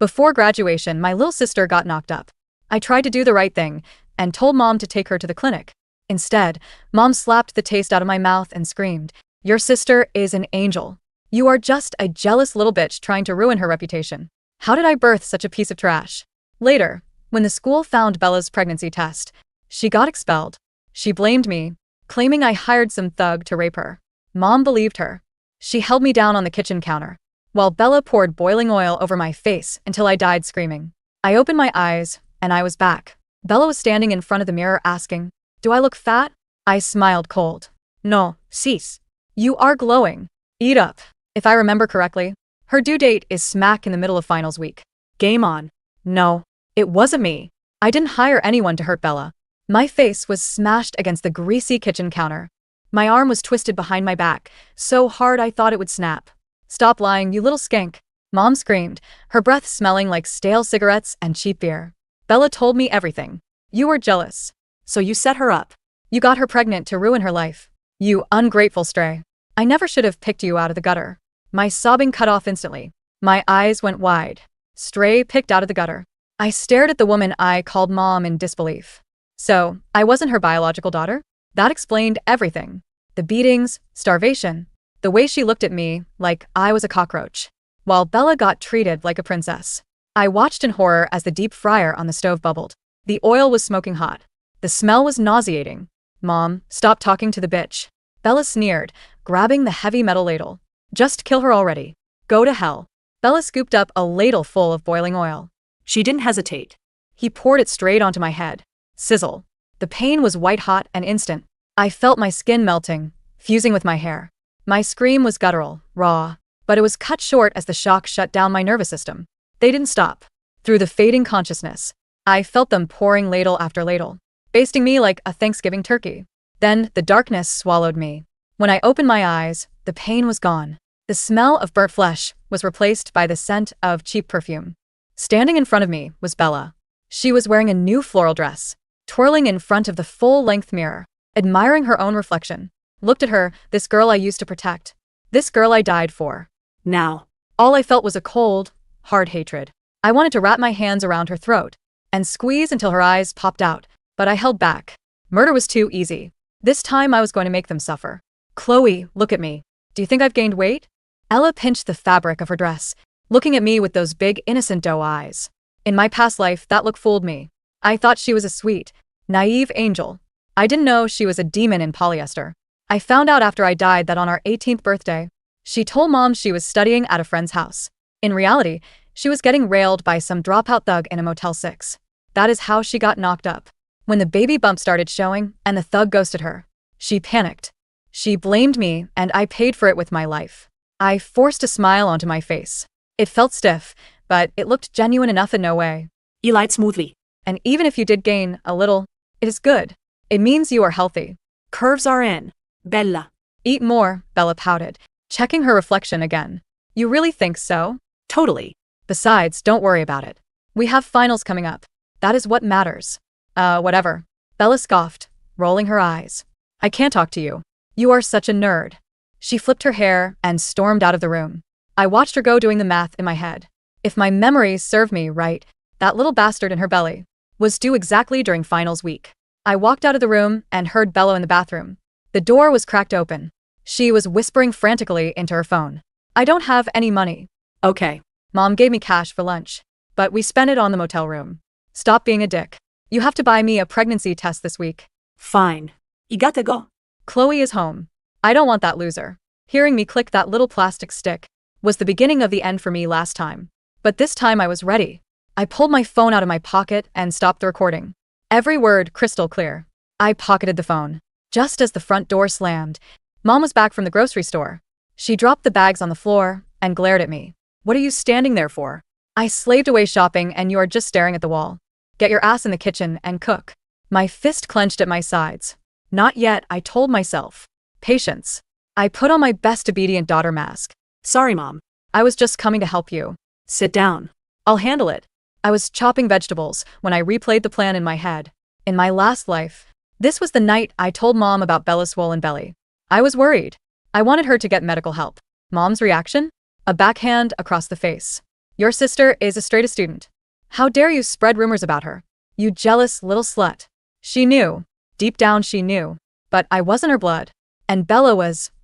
Before graduation, my little sister got knocked up. I tried to do the right thing and told Mom to take her to the clinic. Instead, Mom slapped the taste out of my mouth and screamed, "Your sister is an angel. You are just a jealous little bitch trying to ruin her reputation." How did I birth such a piece of trash? Later, when the school found Bella's pregnancy test, she got expelled. She blamed me, claiming I hired some thug to rape her. Mom believed her. She held me down on the kitchen counter, while Bella poured boiling oil over my face until I died screaming. I opened my eyes, and I was back. Bella was standing in front of the mirror asking, "Do I look fat?" I smiled cold. "No, sis. You are glowing. Eat up." If I remember correctly, her due date is smack in the middle of finals week. Game on. No, it wasn't me. I didn't hire anyone to hurt Bella. My face was smashed against the greasy kitchen counter. My arm was twisted behind my back, so hard I thought it would snap. "Stop lying, you little skank," Mom screamed, her breath smelling like stale cigarettes and cheap beer. "Bella told me everything. You were jealous. So you set her up. You got her pregnant to ruin her life. You ungrateful stray. I never should have picked you out of the gutter." My sobbing cut off instantly. My eyes went wide. Stray picked out of the gutter. I stared at the woman I called Mom in disbelief. So, I wasn't her biological daughter? That explained everything. The beatings, starvation, the way she looked at me like I was a cockroach. While Bella got treated like a princess. I watched in horror as the deep fryer on the stove bubbled. The oil was smoking hot. The smell was nauseating. "Mom, stop talking to the bitch." Bella sneered, grabbing the heavy metal ladle. "Just kill her already. Go to hell." Bella scooped up a ladle full of boiling oil. She didn't hesitate. He poured it straight onto my head. Sizzle. The pain was white-hot and instant. I felt my skin melting, fusing with my hair. My scream was guttural, raw, but it was cut short as the shock shut down my nervous system. They didn't stop. Through the fading consciousness, I felt them pouring ladle after ladle, basting me like a Thanksgiving turkey. Then the darkness swallowed me. When I opened my eyes, the pain was gone. The smell of burnt flesh was replaced by the scent of cheap perfume. Standing in front of me was Bella. She was wearing a new floral dress, twirling in front of the full-length mirror, admiring her own reflection. Looked at her, this girl I used to protect. This girl I died for. Now, all I felt was a cold, hard hatred. I wanted to wrap my hands around her throat and squeeze until her eyes popped out, but I held back. Murder was too easy. This time I was going to make them suffer. "Chloe, look at me. Do you think I've gained weight?" Ella pinched the fabric of her dress, looking at me with those big innocent doe eyes. In my past life, that look fooled me. I thought she was a sweet, naive angel. I didn't know she was a demon in polyester. I found out after I died that on our 18th birthday, she told Mom she was studying at a friend's house. In reality, she was getting railed by some dropout thug in a Motel 6. That is how she got knocked up. When the baby bump started showing and the thug ghosted her, she panicked. She blamed me, and I paid for it with my life. I forced a smile onto my face. It felt stiff, but it looked genuine enough in no way. "You lied smoothly. And even if you did gain a little, it is good. It means you are healthy. Curves are in. Bella." "Eat more," Bella pouted, checking her reflection again. "You really think so?" "Totally. Besides, don't worry about it. We have finals coming up. That is what matters." Whatever." Bella scoffed, rolling her eyes. "I can't talk to you. You are such a nerd." She flipped her hair and stormed out of the room. I watched her go doing the math in my head. If my memories served me right, that little bastard in her belly was due exactly during finals week. I walked out of the room and heard Bella in the bathroom. The door was cracked open. She was whispering frantically into her phone. "I don't have any money." "Okay. Mom gave me cash for lunch, but we spent it on the motel room." "Stop being a dick. You have to buy me a pregnancy test this week." "Fine. You got to go." "Chloe is home. I don't want that loser." Hearing me click that little plastic stick was the beginning of the end for me last time. But this time I was ready. I pulled my phone out of my pocket and stopped the recording. Every word crystal clear. I pocketed the phone. Just as the front door slammed, Mom was back from the grocery store. She dropped the bags on the floor and glared at me. "What are you standing there for? I slaved away shopping and you are just staring at the wall. Get your ass in the kitchen and cook." My fist clenched at my sides. "Not yet," I told myself. Patience. I put on my best obedient daughter mask. "Sorry, Mom. I was just coming to help you." "Sit down. I'll handle it." I was chopping vegetables when I replayed the plan in my head. In my last life, this was the night I told Mom about Bella's swollen belly. I was worried. I wanted her to get medical help. Mom's reaction? A backhand across the face. Your sister is a straight A student. How dare you spread rumors about her? You jealous little slut. She knew. Deep down she knew. But I wasn't her blood. And Bella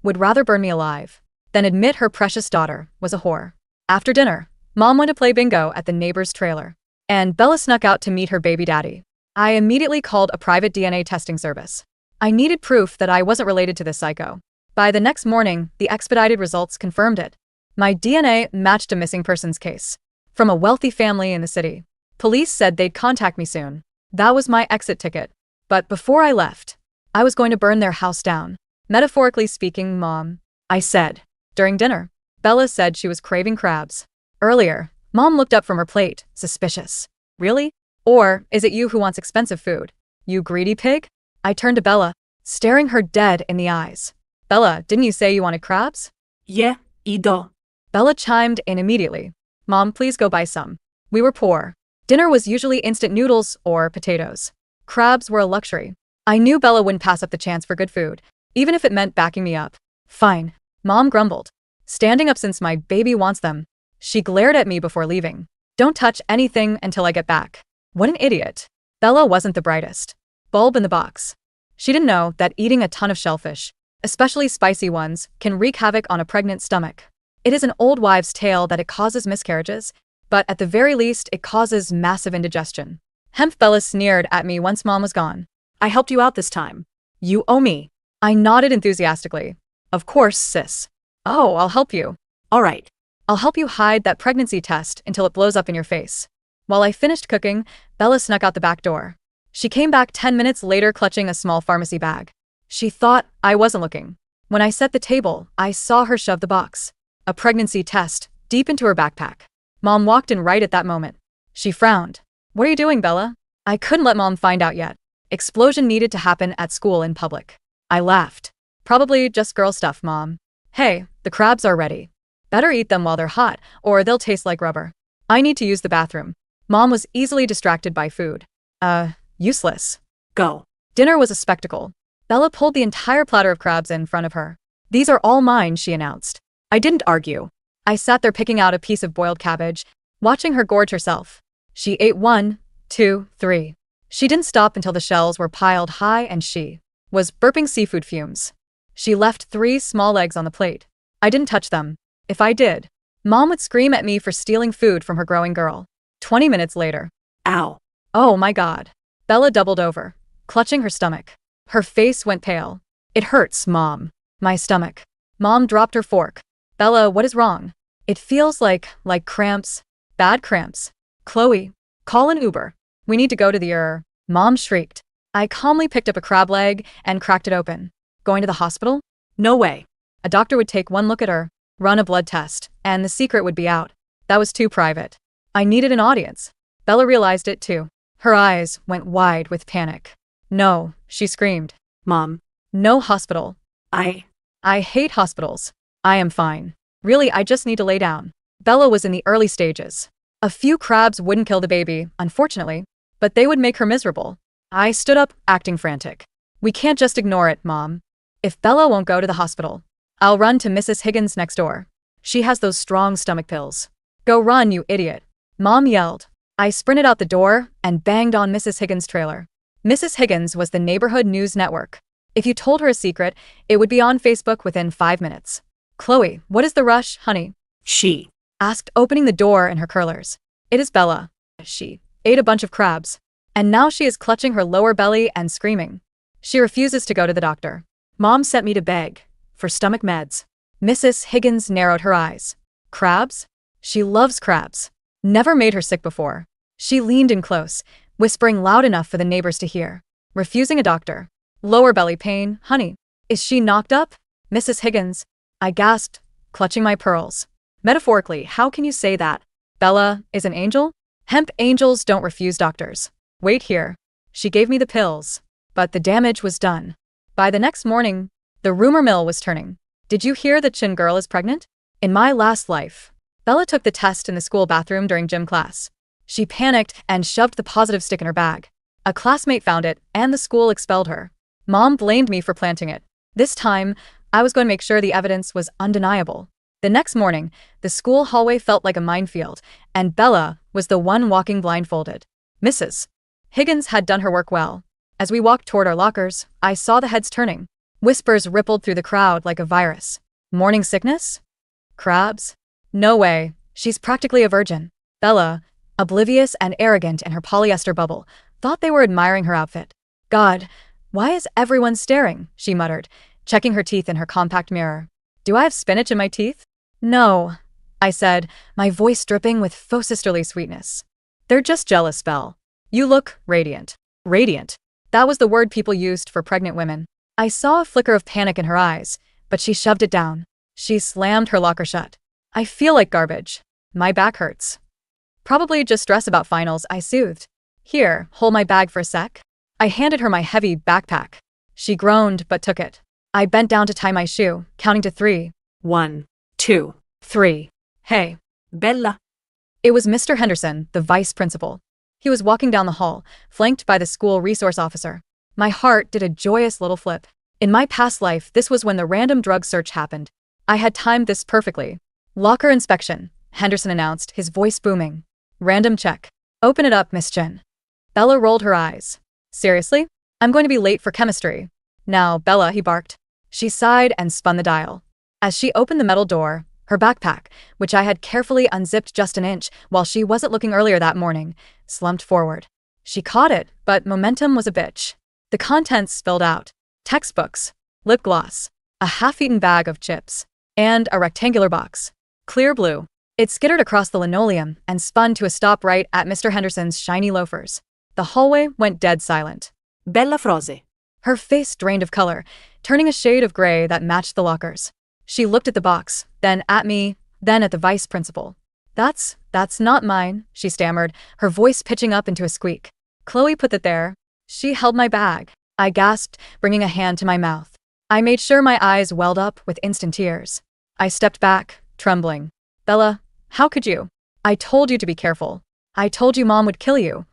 would rather burn me alive than admit her precious daughter was a whore. After dinner, Mom went to play bingo at the neighbor's trailer. And Bella snuck out to meet her baby daddy. I immediately called a private DNA testing service. I needed proof that I wasn't related to this psycho. By the next morning, the expedited results confirmed it. My DNA matched a missing persons case from a wealthy family in the city. Police said they'd contact me soon. That was my exit ticket. But before I left, I was going to burn their house down. Metaphorically speaking, Mom, I said. During dinner, Bella said she was craving crabs. Earlier, Mom looked up from her plate, suspicious. Really? Or is it you who wants expensive food? You greedy pig? I turned to Bella, staring her dead in the eyes. Bella, didn't you say you wanted crabs? Yeah, I do. Bella chimed in immediately. Mom, please go buy some. We were poor. Dinner was usually instant noodles or potatoes. Crabs were a luxury. I knew Bella wouldn't pass up the chance for good food, even if it meant backing me up. Fine, Mom grumbled. Standing up since my baby wants them. She glared at me before leaving. Don't touch anything until I get back. What an idiot. Bella wasn't the brightest bulb in the box. She didn't know that eating a ton of shellfish, especially spicy ones, can wreak havoc on a pregnant stomach. It is an old wives' tale that it causes miscarriages, but at the very least it causes massive indigestion. Bella sneered at me once Mom was gone. I helped you out this time. You owe me. I nodded enthusiastically. Of course, sis. Oh, I'll help you. All right. I'll help you hide that pregnancy test until it blows up in your face. While I finished cooking, Bella snuck out the back door. She came back 10 minutes later clutching a small pharmacy bag. She thought I wasn't looking. When I set the table, I saw her shove the box, a pregnancy test, deep into her backpack. Mom walked in right at that moment. She frowned. What are you doing, Bella? I couldn't let Mom find out yet. Explosion needed to happen at school in public. I laughed. Probably just girl stuff, Mom. Hey, the crabs are ready. Better eat them while they're hot, or they'll taste like rubber. I need to use the bathroom. Mom was easily distracted by food. Useless. Go. Dinner was a spectacle. Bella pulled the entire platter of crabs in front of her. These are all mine, she announced. I didn't argue. I sat there picking out a piece of boiled cabbage, watching her gorge herself. She ate 1, 2, 3. She didn't stop until the shells were piled high and she was burping seafood fumes. She left 3 small eggs on the plate. I didn't touch them. If I did, Mom would scream at me for stealing food from her growing girl. 20 minutes later. Ow. Oh my God. Bella doubled over, clutching her stomach. Her face went pale. It hurts, Mom. My stomach. Mom dropped her fork. Bella, what is wrong? It feels like cramps. Bad cramps. Chloe, call an Uber. We need to go to the Mom shrieked. I calmly picked up a crab leg and cracked it open. Going to the hospital? No way. A doctor would take one look at her, run a blood test, and the secret would be out. That was too private. I needed an audience. Bella realized it too. Her eyes went wide with panic. No, she screamed. Mom. No hospital. I hate hospitals. I am fine. Really, I just need to lay down. Bella was in the early stages. A few crabs wouldn't kill the baby, unfortunately, but they would make her miserable. I stood up, acting frantic. We can't just ignore it, Mom. If Bella won't go to the hospital, I'll run to Mrs. Higgins next door. She has those strong stomach pills. Go run, you idiot. Mom yelled. I sprinted out the door and banged on Mrs. Higgins' trailer. Mrs. Higgins was the neighborhood news network. If you told her a secret, it would be on Facebook within 5 minutes. Chloe, what is the rush, honey? She asked, opening the door in her curlers. It is Bella. She ate a bunch of crabs. And now she is clutching her lower belly and screaming. She refuses to go to the doctor. Mom sent me to beg for stomach meds. Mrs. Higgins narrowed her eyes. Crabs? She loves crabs. Never made her sick before. She leaned in close, whispering loud enough for the neighbors to hear. Refusing a doctor. Lower belly pain, honey. Is she knocked up? Mrs. Higgins. I gasped, clutching my pearls. Metaphorically, how can you say that? Bella is an angel? Angels don't refuse doctors. Wait here. She gave me the pills. But the damage was done. By the next morning, the rumor mill was turning. Did you hear that Chin girl is pregnant? In my last life. Bella took the test in the school bathroom during gym class. She panicked and shoved the positive stick in her bag. A classmate found it, and the school expelled her. Mom blamed me for planting it. This time, I was going to make sure the evidence was undeniable. The next morning, the school hallway felt like a minefield, and Bella was the one walking blindfolded. Mrs. Higgins had done her work well. As we walked toward our lockers, I saw the heads turning. Whispers rippled through the crowd like a virus. Morning sickness? Crabs? No way. She's practically a virgin. Bella, oblivious and arrogant in her polyester bubble, thought they were admiring her outfit. God, why is everyone staring? She muttered, checking her teeth in her compact mirror. Do I have spinach in my teeth? No, I said, my voice dripping with faux sisterly sweetness. They're just jealous, Belle. You look radiant. Radiant. That was the word people used for pregnant women. I saw a flicker of panic in her eyes, but she shoved it down. She slammed her locker shut. I feel like garbage. My back hurts. Probably just stress about finals, I soothed. Here, hold my bag for a sec. I handed her my heavy backpack. She groaned but took it. I bent down to tie my shoe, counting to 3. 1, 2, 3. Hey. Bella. It was Mr. Henderson, the vice principal. He was walking down the hall, flanked by the school resource officer. My heart did a joyous little flip. In my past life, this was when the random drug search happened. I had timed this perfectly. Locker inspection, Henderson announced, his voice booming. Random check. Open it up, Miss Chen. Bella rolled her eyes. Seriously? I'm going to be late for chemistry. Now, Bella, he barked. She sighed and spun the dial. As she opened the metal door, her backpack, which I had carefully unzipped just an inch while she wasn't looking earlier that morning, slumped forward. She caught it, but momentum was a bitch. The contents spilled out. Textbooks, lip gloss, a half-eaten bag of chips, and a rectangular box. Clear blue. It skittered across the linoleum and spun to a stop right at Mr. Henderson's shiny loafers. The hallway went dead silent. Bella froze. Her face drained of color, turning a shade of gray that matched the lockers. She looked at the box, then at me, then at the vice principal. That's not mine, she stammered, her voice pitching up into a squeak. Chloe put that there. She held my bag. I gasped, bringing a hand to my mouth. I made sure my eyes welled up with instant tears. I stepped back, trembling. Bella, how could you? I told you to be careful. I told you Mom would kill you.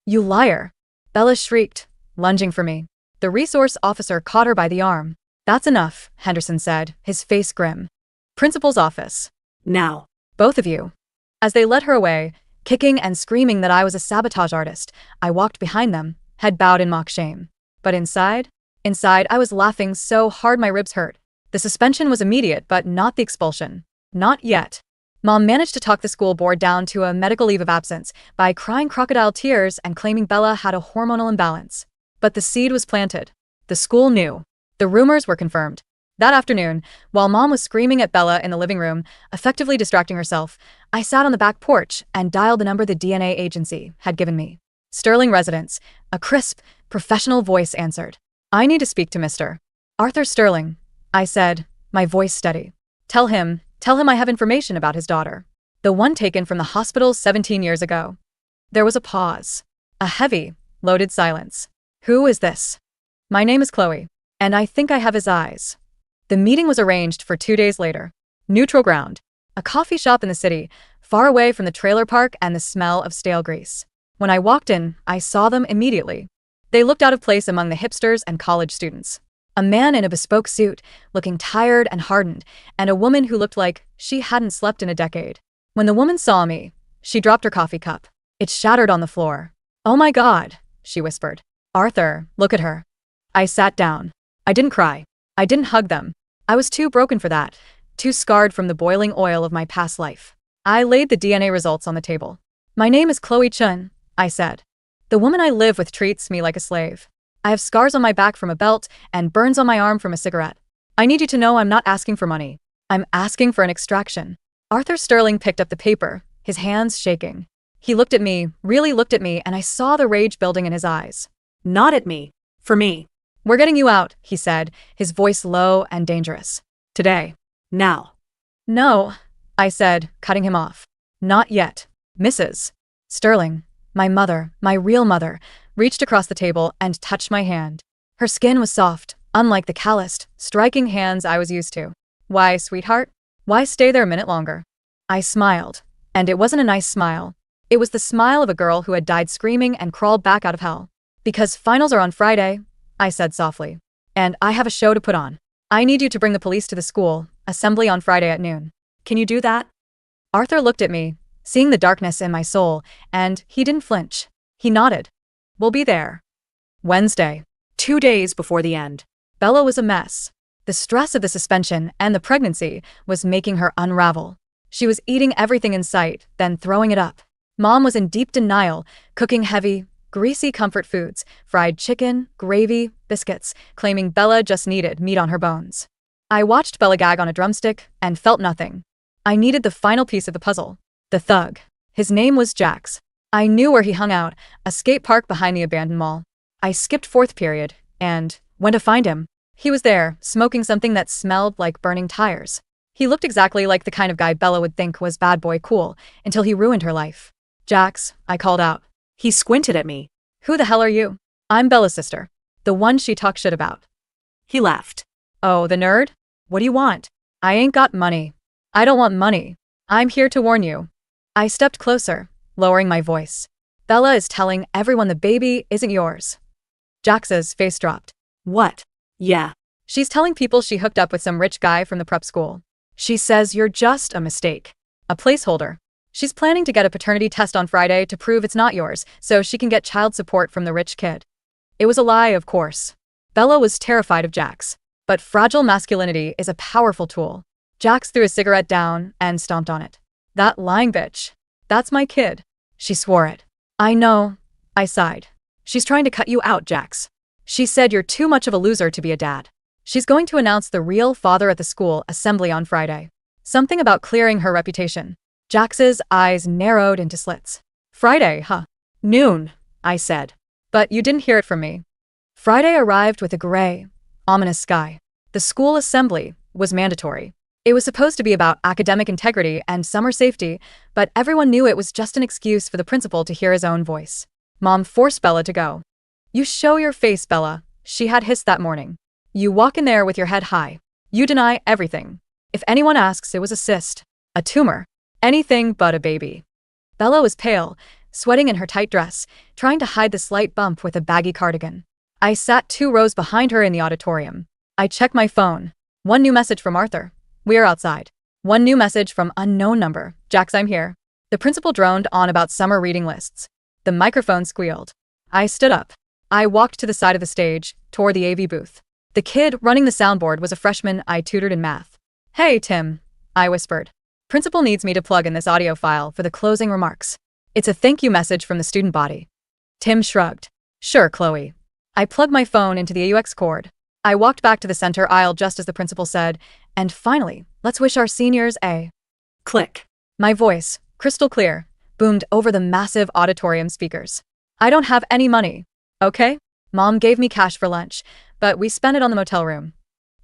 You liar. Bella shrieked, lunging for me. The resource officer caught her by the arm. That's enough, Henderson said, his face grim. Principal's office. Now. Both of you. As they led her away, kicking and screaming that I was a sabotage artist, I walked behind them, head bowed in mock shame. But inside I was laughing so hard my ribs hurt. The suspension was immediate, but not the expulsion. Not yet. Mom managed to talk the school board down to a medical leave of absence by crying crocodile tears and claiming Bella had a hormonal imbalance. But the seed was planted. The school knew. The rumors were confirmed. That afternoon, while Mom was screaming at Bella in the living room, effectively distracting herself, I sat on the back porch and dialed the number the DNA agency had given me. Sterling Residence, a crisp, professional voice answered. I need to speak to Mr. Arthur Sterling, I said, my voice steady. Tell him I have information about his daughter. The one taken from the hospital 17 years ago. There was a pause. A heavy, loaded silence. Who is this? My name is Chloe, and I think I have his eyes. The meeting was arranged for 2 days later. Neutral ground. A coffee shop in the city, far away from the trailer park and the smell of stale grease. When I walked in, I saw them immediately. They looked out of place among the hipsters and college students. A man in a bespoke suit, looking tired and hardened, and a woman who looked like she hadn't slept in a decade. When the woman saw me, she dropped her coffee cup. It shattered on the floor. Oh my God, she whispered. Arthur, look at her. I sat down. I didn't cry. I didn't hug them. I was too broken for that, too scarred from the boiling oil of my past life. I laid the DNA results on the table. My name is Chloe Chun, I said. The woman I live with treats me like a slave. I have scars on my back from a belt and burns on my arm from a cigarette. I need you to know I'm not asking for money. I'm asking for an extraction. Arthur Sterling picked up the paper, his hands shaking. He looked at me, really looked at me, and I saw the rage building in his eyes. Not at me. For me. We're getting you out, he said, his voice low and dangerous. Today. Now. No, I said, cutting him off. Not yet. Mrs. Sterling, my mother, my real mother, reached across the table and touched my hand. Her skin was soft, unlike the calloused, striking hands I was used to. Why, sweetheart? Why stay there a minute longer? I smiled, and it wasn't a nice smile. It was the smile of a girl who had died screaming and crawled back out of hell. Because finals are on Friday, I said softly. And I have a show to put on. I need you to bring the police to the school, assembly on Friday at noon. Can you do that? Arthur looked at me, seeing the darkness in my soul, and he didn't flinch. He nodded. We'll be there. Wednesday. 2 days before the end. Bella was a mess. The stress of the suspension and the pregnancy was making her unravel. She was eating everything in sight, then throwing it up. Mom was in deep denial, cooking heavy, greasy comfort foods, fried chicken, gravy, biscuits, claiming Bella just needed meat on her bones. I watched Bella gag on a drumstick and felt nothing. I needed the final piece of the puzzle. The thug. His name was Jax. I knew where he hung out, a skate park behind the abandoned mall. I skipped fourth period and went to find him. He was there, smoking something that smelled like burning tires. He looked exactly like the kind of guy Bella would think was bad boy cool until he ruined her life. Jax, I called out. He squinted at me. Who the hell are you? I'm Bella's sister. The one she talked shit about. He laughed. Oh, the nerd? What do you want? I ain't got money. I don't want money. I'm here to warn you. I stepped closer, lowering my voice. Bella is telling everyone the baby isn't yours. Jax's face dropped. What? Yeah. She's telling people she hooked up with some rich guy from the prep school. She says you're just a mistake. A placeholder. She's planning to get a paternity test on Friday to prove it's not yours, so she can get child support from the rich kid. It was a lie, of course. Bella was terrified of Jax. But fragile masculinity is a powerful tool. Jax threw a cigarette down and stomped on it. That lying bitch. That's my kid. She swore it. I know. I sighed. She's trying to cut you out, Jax. She said you're too much of a loser to be a dad. She's going to announce the real father at the school assembly on Friday. Something about clearing her reputation. Jax's eyes narrowed into slits. Friday, huh? Noon, I said. But you didn't hear it from me. Friday arrived with a gray, ominous sky. The school assembly was mandatory. It was supposed to be about academic integrity and summer safety, but everyone knew it was just an excuse for the principal to hear his own voice. Mom forced Bella to go. You show your face, Bella, she had hissed that morning. You walk in there with your head high. You deny everything. If anyone asks, it was a cyst, a tumor, anything but a baby. Bella was pale, sweating in her tight dress, trying to hide the slight bump with a baggy cardigan. I sat 2 rows behind her in the auditorium. I checked my phone. 1 new message from Arthur. We're outside. 1 new message from unknown number. Jax, I'm here. The principal droned on about summer reading lists. The microphone squealed. I stood up. I walked to the side of the stage, toward the AV booth. The kid running the soundboard was a freshman I tutored in math. Hey, Tim, I whispered. Principal needs me to plug in this audio file for the closing remarks. It's a thank you message from the student body. Tim shrugged. Sure, Chloe. I plugged my phone into the AUX cord. I walked back to the center aisle just as the principal said, and finally, let's wish our seniors a... Click. My voice, crystal clear, boomed over the massive auditorium speakers. I don't have any money. Okay? Mom gave me cash for lunch, but we spent it on the motel room.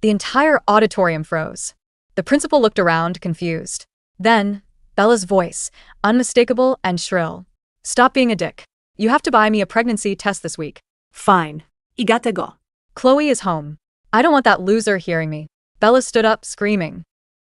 The entire auditorium froze. The principal looked around, confused. Then, Bella's voice, unmistakable and shrill. Stop being a dick. You have to buy me a pregnancy test this week. Fine. You gotta go. Chloe is home. I don't want that loser hearing me. Bella stood up, screaming.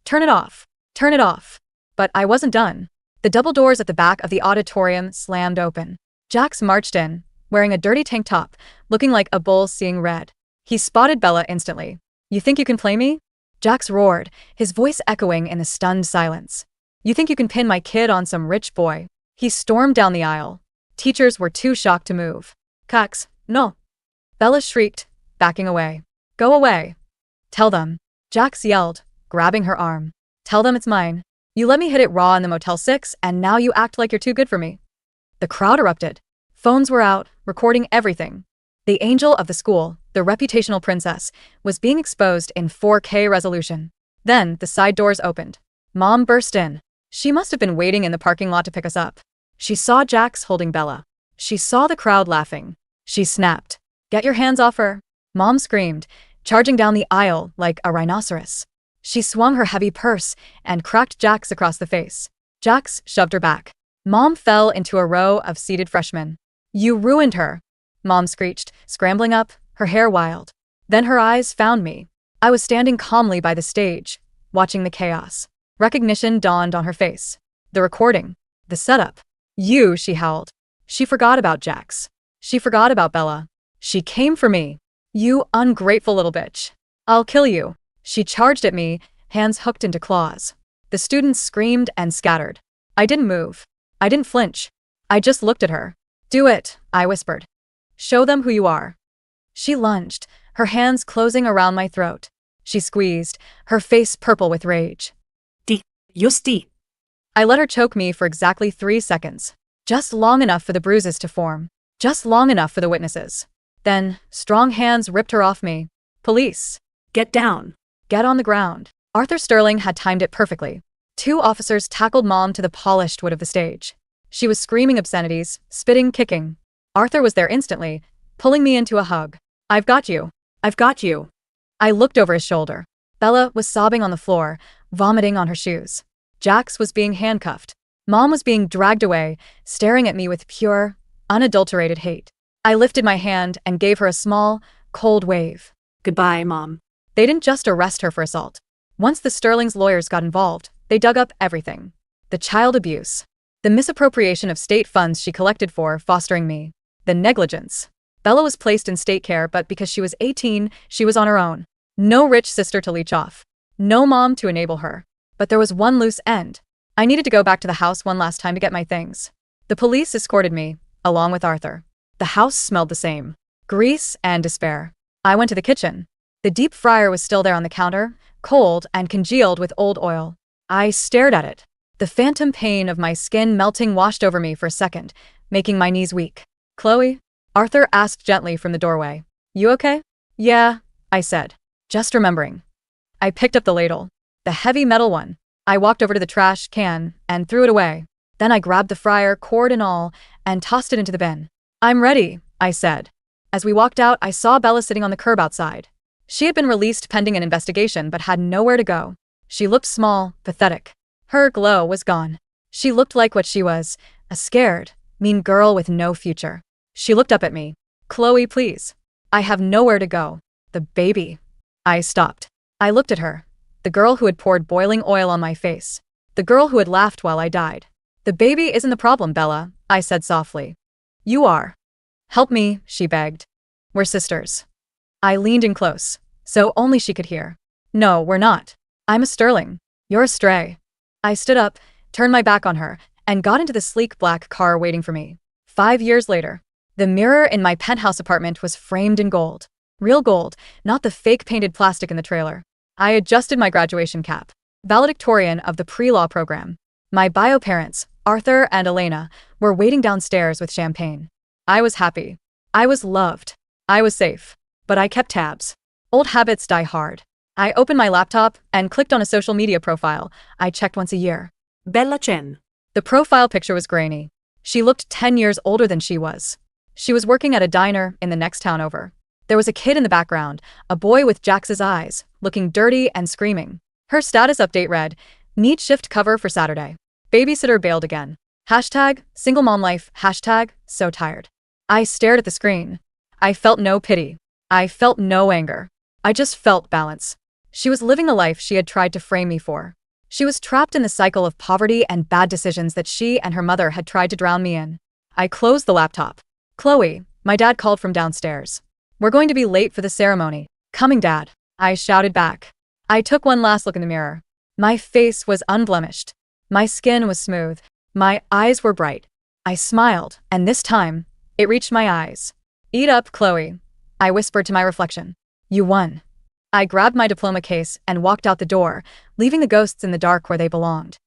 Turn it off. Turn it off. But I wasn't done. The double doors at the back of the auditorium slammed open. Jax marched in, wearing a dirty tank top, looking like a bull seeing red. He spotted Bella instantly. You think you can play me? Jax roared, his voice echoing in the stunned silence. You think you can pin my kid on some rich boy? He stormed down the aisle. Teachers were too shocked to move. Cax, no. Bella shrieked, backing away. Go away. Tell them. Jax yelled, grabbing her arm. Tell them it's mine. You let me hit it raw in the Motel 6 and now you act like you're too good for me. The crowd erupted. Phones were out, recording everything. The angel of the school, the reputational princess, was being exposed in 4K resolution. Then the side doors opened. Mom burst in. She must have been waiting in the parking lot to pick us up. She saw Jax holding Bella. She saw the crowd laughing. She snapped. Get your hands off her. Mom screamed, charging down the aisle like a rhinoceros. She swung her heavy purse and cracked Jax across the face. Jax shoved her back. Mom fell into a row of seated freshmen. You ruined her, Mom screeched, scrambling up, her hair wild. Then her eyes found me. I was standing calmly by the stage, watching the chaos. Recognition dawned on her face. The recording. The setup. You, she howled. She forgot about Jax. She forgot about Bella. She came for me. You ungrateful little bitch. I'll kill you. She charged at me, hands hooked into claws. The students screamed and scattered. I didn't move. I didn't flinch. I just looked at her. Do it, I whispered. Show them who you are. She lunged, her hands closing around my throat. She squeezed, her face purple with rage. Justi. I let her choke me for exactly 3 seconds. Just long enough for the bruises to form. Just long enough for the witnesses. Then, strong hands ripped her off me. Police. Get down. Get on the ground. Arthur Sterling had timed it perfectly. 2 officers tackled Mom to the polished wood of the stage. She was screaming obscenities, spitting, kicking. Arthur was there instantly, pulling me into a hug. I've got you. I've got you. I looked over his shoulder. Bella was sobbing on the floor, vomiting on her shoes. Jax was being handcuffed. Mom was being dragged away, staring at me with pure, unadulterated hate. I lifted my hand and gave her a small, cold wave. Goodbye, Mom. They didn't just arrest her for assault. Once the Sterling's lawyers got involved, they dug up everything. The child abuse. The misappropriation of state funds she collected for fostering me. The negligence. Bella was placed in state care, but because she was 18, she was on her own. No rich sister to leech off. No mom to enable her. But there was one loose end. I needed to go back to the house one last time to get my things. The police escorted me, along with Arthur. The house smelled the same. Grease and despair. I went to the kitchen. The deep fryer was still there on the counter, cold and congealed with old oil. I stared at it. The phantom pain of my skin melting washed over me for a second, making my knees weak. Chloe? Arthur asked gently from the doorway. You okay? Yeah, I said, just remembering. I picked up the ladle. The heavy metal one. I walked over to the trash can and threw it away. Then I grabbed the fryer, cord and all, and tossed it into the bin. I'm ready, I said. As we walked out, I saw Bella sitting on the curb outside. She had been released pending an investigation but had nowhere to go. She looked small, pathetic. Her glow was gone. She looked like what she was, a scared, mean girl with no future. She looked up at me. Chloe, please. I have nowhere to go. The baby. I stopped. I looked at her. The girl who had poured boiling oil on my face. The girl who had laughed while I died. The baby isn't the problem, Bella, I said softly. You are. Help me, she begged. We're sisters. I leaned in close, so only she could hear. No, we're not. I'm a Sterling. You're a stray. I stood up, turned my back on her, and got into the sleek black car waiting for me. 5 years later, the mirror in my penthouse apartment was framed in gold. Real gold, not the fake painted plastic in the trailer. I adjusted my graduation cap. Valedictorian of the pre-law program. My bio parents, Arthur and Elena, were waiting downstairs with champagne. I was happy. I was loved. I was safe. But I kept tabs. Old habits die hard. I opened my laptop and clicked on a social media profile I checked once a year. Bella Chen. The profile picture was grainy. She looked 10 years older than she was. She was working at a diner in the next town over. There was a kid in the background, a boy with Jax's eyes, looking dirty and screaming. Her status update read, need shift cover for Saturday. Babysitter bailed again. Hashtag, single mom life, hashtag, so tired. I stared at the screen. I felt no pity. I felt no anger. I just felt balance. She was living the life she had tried to frame me for. She was trapped in the cycle of poverty and bad decisions that she and her mother had tried to drown me in. I closed the laptop. Chloe, my dad called from downstairs. We're going to be late for the ceremony. Coming, Dad, I shouted back. I took one last look in the mirror. My face was unblemished. My skin was smooth. My eyes were bright. I smiled, and this time, it reached my eyes. Eat up, Chloe, I whispered to my reflection. You won. I grabbed my diploma case and walked out the door, leaving the ghosts in the dark where they belonged.